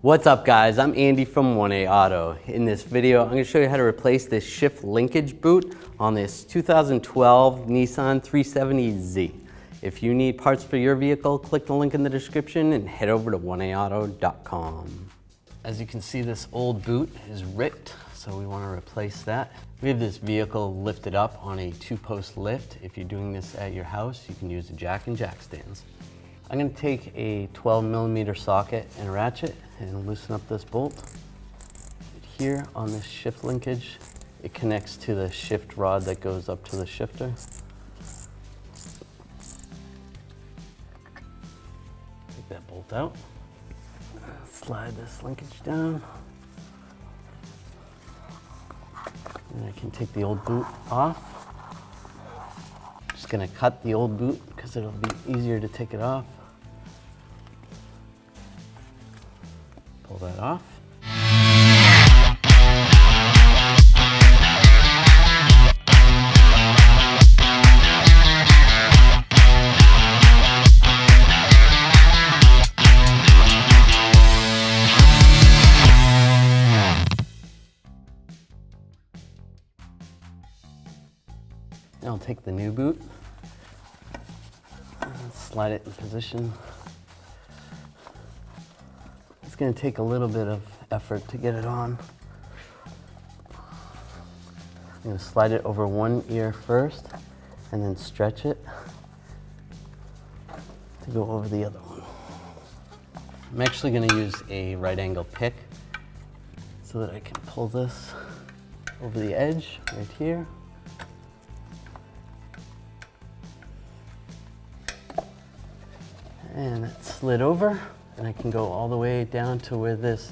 What's up guys, I'm Andy from 1A Auto. In this video, I'm going to show you how to replace this shift linkage boot on this 2012 Nissan 370z. If you need parts for your vehicle, click the link in the description and head over to 1aauto.com. As you can see, this old boot is ripped, so we want to replace that. We have this vehicle lifted up on a 2-post lift. If you're doing this at your house, you can use a jack and jack stands. I'm going to take a 12mm socket and a ratchet and loosen up this bolt. Here on this shift linkage, it connects to the shift rod that goes up to the shifter. Take that bolt out. Slide this linkage down. And I can take the old boot off. Just going to cut the old boot because it'll be easier to take it off. Pull that off. Now I'll take the new boot and slide it in position. It's going to take a little bit of effort to get it on. I'm going to slide it over one ear first and then stretch it to go over the other one. I'm actually going to use a right angle pick so that I can pull this over the edge right here. And it slid over, and I can go all the way down to where this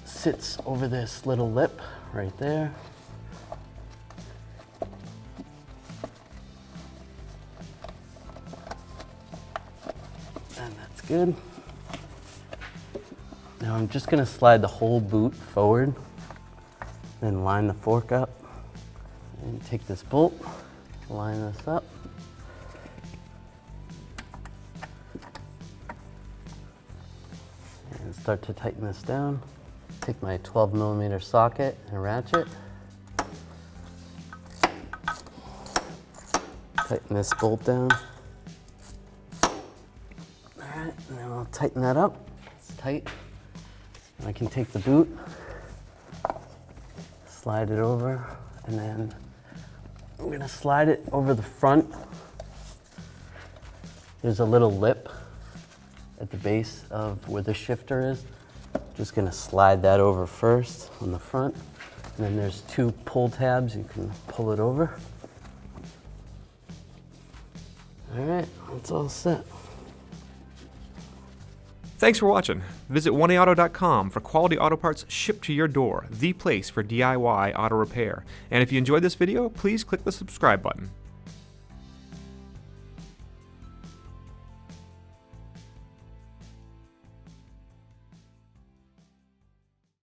sits over this little lip right there. And that's good. Now I'm just going to slide the whole boot forward, then line the fork up, and take this bolt, line this up. And start to tighten this down. Take my 12mm socket and ratchet. Tighten this bolt down. Alright, now I'll tighten that up. It's tight. And I can take the boot, slide it over, and then I'm going to slide it over the front. There's a little lip at the base of where the shifter is. Just going to slide that over first on the front, and then there's two pull tabs. You can pull it over. All right, it's all set. Thanks for watching. Visit 1aauto.com for quality auto parts shipped to your door, the place for DIY auto repair. And if you enjoyed this video, please click the subscribe button.